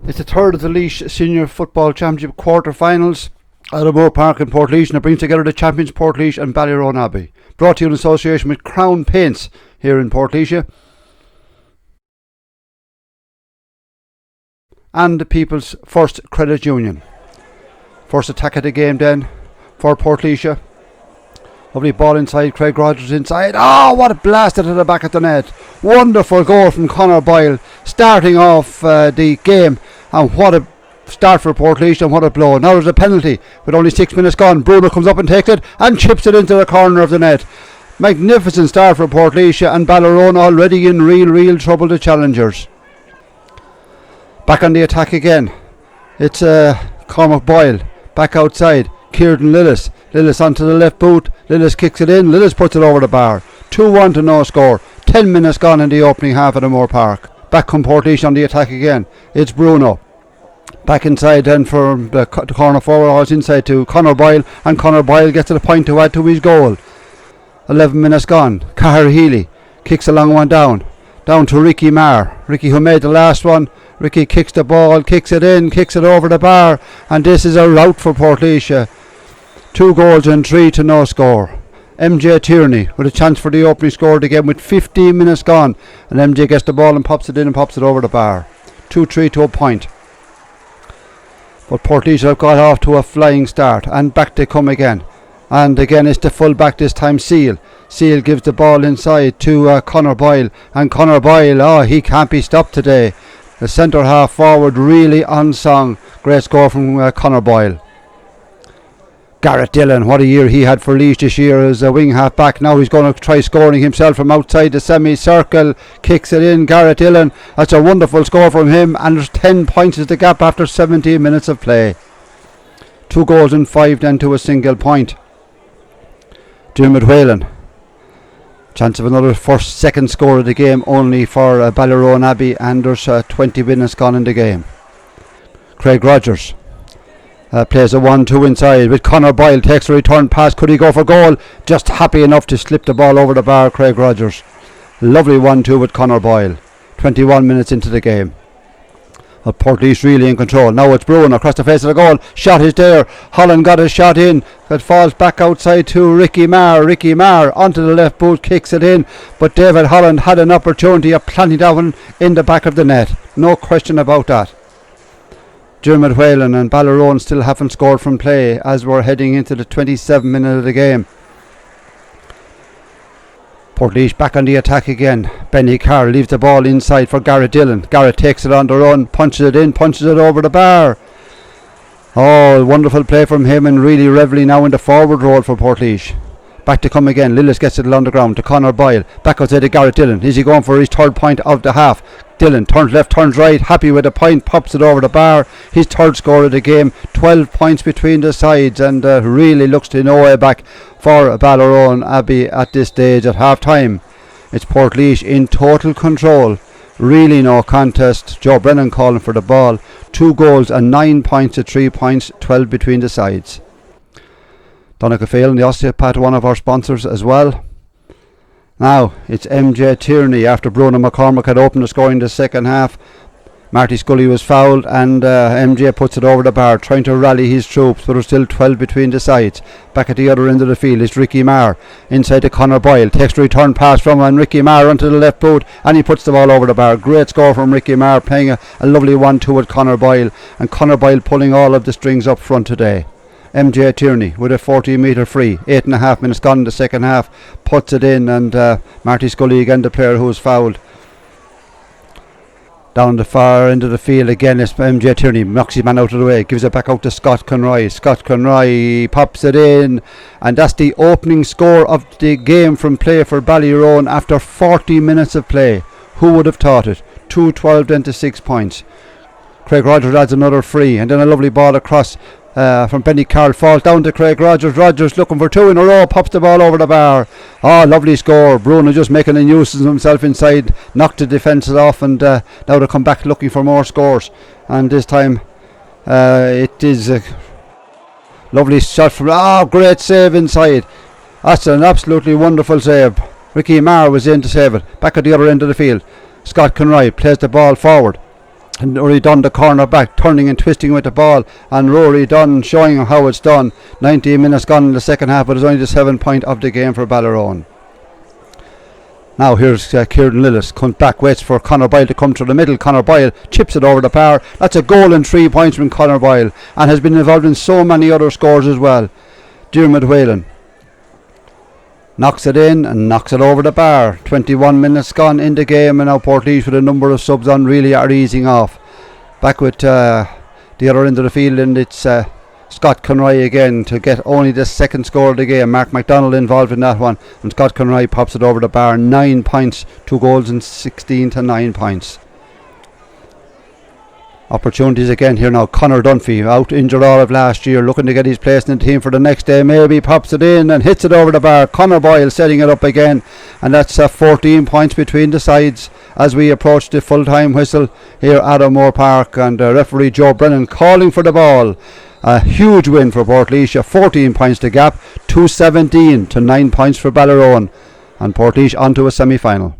It's the third of the Laois Senior Football Championship quarter-finals at Moore Park in Portlaoise, and it brings together the champions Portlaoise and Ballyroan Abbey. Brought to you in association with Crown Paints here in Portlaoise and the People's First Credit Union. First attack of the game then for Portlaoise. Lovely ball inside, Craig Rogers inside. Oh, what a blast at the back of the net. Wonderful goal from Conor Boyle, starting off the game. And what a start for Portlaoise, and what a blow. Now there's a penalty with only 6 minutes gone. Bruno comes up and takes it and chips it into the corner of the net. Magnificent start for Portlaoise, and Ballyroan already in real trouble, the challengers. Back on the attack again. It's Cormac Boyle back outside. Kieran Lillis onto the left boot. Lillis kicks it in. Lillis puts it over the bar. 2-1 to no score. 10 minutes gone in the opening half at Moore Park. Back come Portlaoise on the attack again. It's Bruno. Back inside then for the corner forward, inside to Conor Boyle, and Conor Boyle gets to the point to add to his goal. 11 minutes gone. Cahir Healy kicks a long one down to Ricky Marr. Ricky, who made the last one. Ricky kicks the ball, kicks it in, kicks it over the bar, and this is a rout for Portlaoise. 2 goals and 3 to no score. MJ Tierney with a chance for the opening score again with 15 minutes gone, and MJ gets the ball and pops it in and pops it over the bar. 2-3 to a point. But Portlaoise have got off to a flying start, and back they come again. And again it's the full back this time, Seal. Seal gives the ball inside to Conor Boyle, and Conor Boyle, he can't be stopped today. The centre half forward really unsung. Great score from Conor Boyle. Garrett Dillon, what a year he had for Laois this year as a wing half back. Now he's going to try scoring himself from outside the semicircle. Kicks it in, Garrett Dillon. That's a wonderful score from him, and there's 10 points is the gap after 17 minutes of play. 2 goals and 5 then to a single point. Dermot Whalen. Chance of another second score of the game only for Ballyroan Abbey, and there's 20 minutes gone in the game. Craig Rogers plays a 1-2 inside with Conor Boyle, takes a return pass. Could he go for goal? Just happy enough to slip the ball over the bar, Craig Rogers. Lovely 1-2 with Conor Boyle. 21 minutes into the game. Portlaoise really in control. Now it's Bruno across the face of the goal. Shot is there. Holland got a shot in. That falls back outside to Ricky Marr. Ricky Marr onto the left boot, kicks it in. But David Holland had an opportunity of planting that one in the back of the net. No question about that. Dermot Whalen and Ballyroan still haven't scored from play as we're heading into the 27th minute of the game. Portlaoise back on the attack again. Benny Carr leaves the ball inside for Garrett Dillon. Garrett takes it on the run, punches it in, punches it over the bar. Oh, wonderful play from him, and really reveling now in the forward role for Portlaoise. Back to come again. Lillis gets it on the ground to Conor Boyle. Back outside to Garrett Dillon. Is he going for his third point of the half? Dillon turns left, turns right, happy with a point, pops it over the bar. His third score of the game. 12 points between the sides, and really looks to no way back for Ballyroan Abbey at this stage at half time. It's Portlaoise in total control. Really no contest. Joe Brennan calling for the ball. 2 goals and 9 points to 3 points, 12 between the sides. Donegal Phelan, the osteopath, one of our sponsors as well. Now it's MJ Tierney after Bruno McCormick had opened the score in the second half. Marty Scully was fouled, and MJ puts it over the bar, trying to rally his troops, but there's still 12 between the sides. Back at the other end of the field is Ricky Marr inside to Conor Boyle, takes a return pass from him, and Ricky Marr onto the left boot, and he puts the ball over the bar. Great score from Ricky Marr, playing a lovely 1-2 with Conor Boyle, and Conor Boyle pulling all of the strings up front today. MJ Tierney with a 40-metre free. 8.5 minutes gone in the second half. Puts it in, and Marty Scully again, the player who was fouled. Down the far end of the field again is MJ Tierney. Knocks his man out of the way. Gives it back out to Scott Conroy. Scott Conroy pops it in. And that's the opening score of the game from play for Ballyroan after 40 minutes of play. Who would have thought it? 2-12 then to 6 points. Craig Rogers adds another free. And then a lovely ball across from Benny Carl, falls down to Craig Rogers. Rogers looking for 2 in a row, pops the ball over the bar. Lovely score. Bruno just making a nuisance of himself inside, knocked the defences off, and now they come back looking for more scores, and this time it is a lovely shot from great save inside. That's an absolutely wonderful save. Ricky Marr was in to save it. Back at the other end of the field, Scott Conroy plays the ball forward. And Rory Dunn, the corner back, turning and twisting with the ball, and Rory Dunn showing how it's done. 19 minutes gone in the second half, but it's only the 7 point of the game for Ballyroan. Now here's Kieran Lillis, comes back, waits for Conor Boyle to come through the middle. Conor Boyle chips it over the bar. That's a goal and 3 points from Conor Boyle, and has been involved in so many other scores as well. Dermot Whalen knocks it in and knocks it over the bar. 21 minutes gone in the game, and now Portlaoise, with a number of subs on, really are easing off. Back with the other end of the field, and it's Scott Conroy again to get only the second score of the game. Mark MacDonald involved in that one, and Scott Conroy pops it over the bar. 9 points, 2 goals and 16 to 9 points. Opportunities again here now. Conor Dunphy, out injured all of last year, looking to get his place in the team for the next day. Maybe pops it in and hits it over the bar. Conor Boyle setting it up again, and that's 14 points between the sides as we approach the full-time whistle here at O'Moore Park. And referee Joe Brennan calling for the ball. A huge win for Portlaoise, 14 points to gap, 217 to 9 points for Ballyroan, and Portlaoise on to a semi-final.